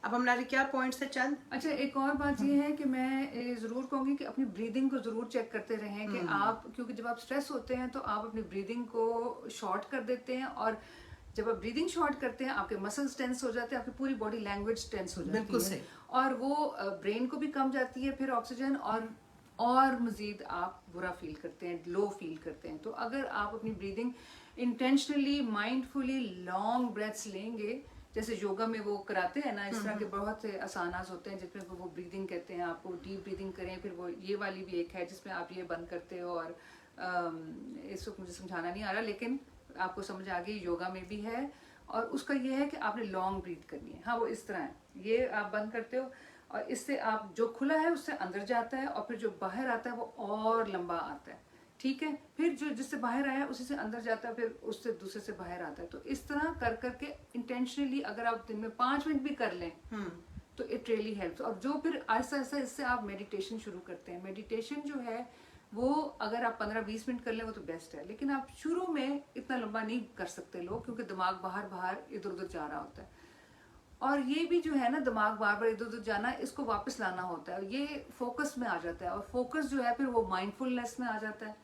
अब हमारे क्या पॉइंट्स है चंद? अच्छा, एक और बात ये है कि मैं जरूर कहूंगी कि अपनी ब्रीदिंग को जरूर चेक करते रहें कि आप, क्योंकि जब आप स्ट्रेस होते हैं तो आप अपनी ब्रीदिंग को शॉर्ट कर देते हैं, और जब आप ब्रीदिंग शॉर्ट करते हैं आपके मसल्स टेंस हो जाते हैं, आपकी पूरी बॉडी लैंग्वेज टेंस हो जाती बिल्कुल है, सही। और वो ब्रेन को भी कम जाती है फिर ऑक्सीजन, और मजीद आप बुरा फील करते हैं, लो फील करते हैं। तो अगर आप अपनी breathing intentionally mindfully long breaths लेंगे, जैसे योगा में वो कराते हैं ना, इस तरह के बहुत से आसानास होते हैं जिसमें वो ब्रीदिंग कहते हैं, आपको डीप ब्रीदिंग करें, फिर वो ये वाली भी एक है जिसमें आप ये बंद करते हो, और इस वक्त मुझे समझाना नहीं आ रहा लेकिन आपको समझ आ गई, योगा में भी है। और उसका ये है कि आपने लॉन्ग ब्रीथ करनी है। हाँ, वो इस तरह है, ये आप बंद करते हो और इससे आप जो खुला है उससे अंदर जाता है, और फिर जो बाहर आता है वो और लंबा आता है, ठीक है। फिर जो जिससे बाहर आया उसी से अंदर जाता है, फिर उससे दूसरे से बाहर आता है। तो इस तरह कर करके इंटेंशनली अगर आप दिन में 5 मिनट भी कर लें तो इट रियली हेल्प्स। और जो फिर आहिस्ता आहिस्ता इससे आप मेडिटेशन शुरू करते हैं। मेडिटेशन जो है वो अगर आप 15-20 मिनट कर लें वो तो बेस्ट है, लेकिन आप शुरू में इतना लंबा नहीं कर सकते लोग, क्योंकि दिमाग बाहर बाहर इधर उधर जा रहा होता है। और ये भी जो है ना, दिमाग बार बार इधर उधर जाना, इसको वापस लाना होता है, ये फोकस में आ जाता है। और फोकस जो है फिर वो माइंडफुलनेस में आ जाता है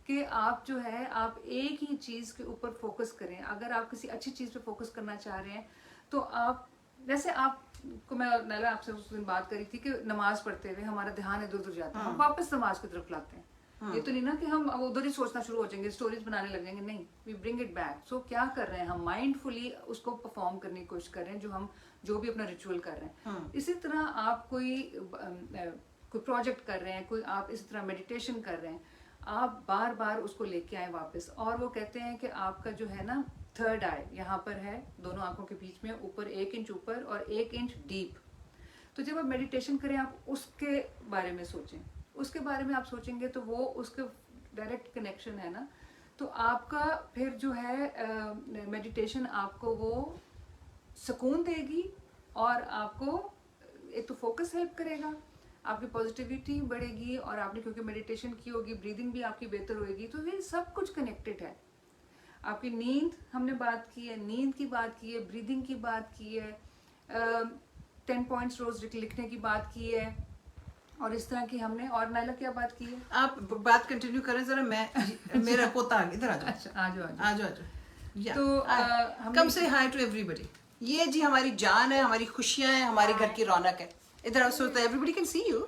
कि आप जो है आप एक ही चीज के ऊपर फोकस करें। अगर आप किसी अच्छी चीज पे फोकस करना चाह रहे हैं तो आप, जैसे आपको मैं नैला आपसे उस दिन बात करी थी कि नमाज पढ़ते हुए हमारा ध्यान इधर उधर जाता है, हम वापस नमाज की तरफ लाते हैं। ये तो नहीं ना कि हम अब उधर ही सोचना शुरू हो जाएंगे, स्टोरीज बनाने लग जाएंगे, नहीं, वी ब्रिंग इट बैक। सो क्या कर रहे हैं हम, माइंडफुली उसको परफॉर्म करने की कोशिश कर रहे हैं, जो भी अपना रिचुअल कर रहे हैं। इसी तरह आप कोई प्रोजेक्ट कर रहे हैं, कोई आप इसी तरह मेडिटेशन कर रहे हैं, आप बार बार उसको लेके आए वापस। और वो कहते हैं कि आपका जो है ना थर्ड आई यहाँ पर है, दोनों आंखों के बीच में, ऊपर 1 इंच ऊपर और 1 इंच डीप। तो जब आप मेडिटेशन करें आप उसके बारे में सोचें, उसके बारे में आप सोचेंगे तो वो उसके डायरेक्ट कनेक्शन है ना। तो आपका फिर जो है मेडिटेशन आपको वो सुकून देगी, और आपको एक तो फोकस हेल्प करेगा, आपकी पॉजिटिविटी बढ़ेगी, और आपने क्योंकि मेडिटेशन की होगी, ब्रीदिंग भी आपकी बेहतर होगी। तो ये सब कुछ कनेक्टेड है। आपकी नींद हमने बात की है, नींद की बात की है, ब्रीदिंग की बात की है, 10 पॉइंट्स रोज लिखने की बात की है, और इस तरह की हमने। और नाइला क्या बात की है? आप बात कंटिन्यू करें जरा, मैं मेरा पोता आ गया, इधर आ जाओ। अच्छा, आ जाओ आ जाओ, आ जाओ। तो कम से हाय टू एवरीबॉडी। ये जी हमारी जान है, हमारी खुशियां हैं, हमारे घर की रौनक है। इधर आओ, so everybody can see you,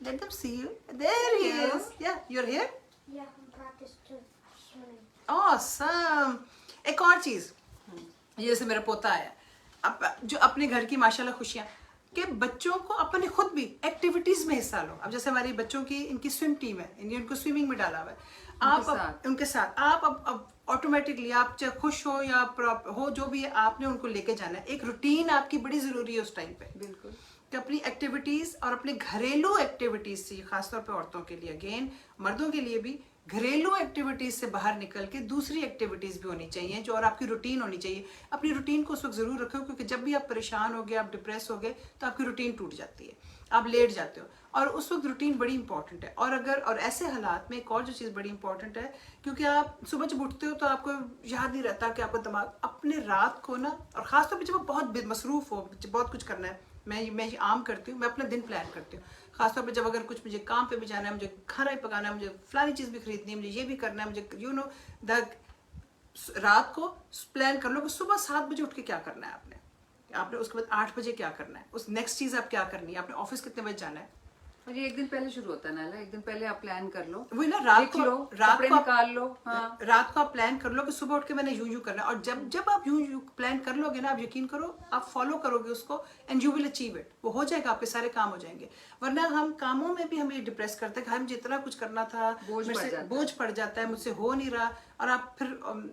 let them see you. There he is, yeah you are here. Yeah, I'm practiced to swimming. Awesome. एक और चीज, ये जैसे मेरा पोता आया, अब जो अपने घर की माशाल्लाह खुशियां, कि बच्चों को अपने खुद भी एक्टिविटीज में हिस्सा लो। अब जैसे हमारी बच्चों की, इनकी स्विम टीम है, इनको स्विमिंग में डाला हुआ है, आप उनके साथ आप अब ऑटोमेटिकली, आप चाहे खुश हो या हो, जो भी है, आपने उनको लेके जाना है। एक रूटीन आपकी बड़ी जरूरी है उस टाइम पे। बिल्कुल, कि अपनी एक्टिविटीज और अपने घरेलू एक्टिविटीज से, खासतौर पे औरतों के लिए, अगेन मर्दों के लिए भी, घरेलू एक्टिविटीज से बाहर निकल के दूसरी एक्टिविटीज भी होनी चाहिए, जो और आपकी रूटीन होनी चाहिए। अपनी रूटीन को उस वक्त जरूर रखो, क्योंकि जब भी आप परेशान हो गए, आप डिप्रेस हो गए, तो आपकी रूटीन टूट जाती है, आप लेट जाते हो, और उस वक्त रूटीन बड़ी इंपॉर्टेंट है। और ऐसे हालात में एक और जो चीज़ बड़ी इंपॉर्टेंट है, क्योंकि आप सुबह जब उठते हो तो आपको याद नहीं रहता कि आपका दिमाग अपने रात को ना, और खासतौर पर जब आप बहुत मसरूफ हो, बहुत कुछ करना है, मैं ये आम करती हूँ, मैं अपना दिन प्लान करती हूँ। खासतौर पे जब अगर कुछ मुझे काम पे भी जाना है, मुझे खाना भी पकाना है, मुझे फलानी चीज़ भी खरीदनी है, मुझे ये भी करना है, मुझे रात को प्लान कर लो कि सुबह 7 बजे उठ के क्या करना है आपने उसके बाद 8 बजे क्या करना है, उस नेक्स्ट चीज़ आप क्या करनी है, आपने ऑफिस कितने बजे जाना है। और ये एक दिन पहले शुरू होता है ना, एक दिन पहले आप प्लान कर लो, वही ना, रात को निकाल लो। हाँ, रात को आप प्लान कर लो कि सुबह उठ के मैंने यूं करना है, और जब आप यूं प्लान कर लोगे ना, आप यकीन करो, आप फॉलो करोगे उसको, and you will achieve it. वो हो जाएगा, आपके सारे काम हो जाएंगे। वरना हम कामों में भी हमें डिप्रेस करते हैं कि हम जितना कुछ करना था, बोझ पड़ जाता है, मुझसे हो नहीं रहा, और आप फिर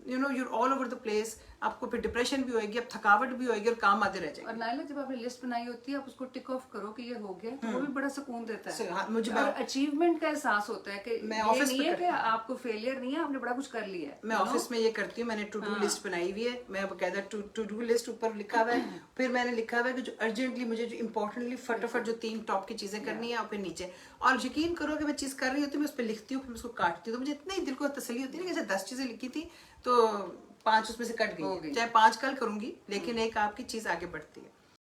you're all over the place, आपको फिर डिप्रेशन भी होएगी, अब थकावट भी होएगी, और काम आते रह जाएंगे। और नाइला, जब आपने लिस्ट बनाई होती है, आप उसको टिक ऑफ करो कि ये हो गया, तो वो भी बड़ा सुकून देता है। हाँ, मुझे और अचीवमेंट का एहसास होता है कि मैं ऑफिस नहीं है कि आपको फेलियर नहीं है, आपने बड़ा कुछ कर लिया है। मैं ऑफिस में ये करती हूँ, मैंने टू डू लिस्ट बनाई हुई है, मैं बकायदा टू डू लिस्ट ऊपर लिखा हुआ है, फिर मैंने लिखा हुआ है कि जो अर्जेंटली मुझे, जो इंपॉर्टेंटली फटाफट जो 3 टॉप की चीजें करनी है, और फिर नीचे। और यकीन करो कि मैं चीज कर रही होती हूँ, मैं उस पर लिखती हूँ, फिर उसको काटती हूँ, तो मुझे इतनी दिल को तसल्ली होती है ना, जैसे 10 चीजें लिखी थी तो 5 उसमें से कट गई, चाहे 5 कल करूंगी, लेकिन एक आपकी चीज आगे बढ़ती है।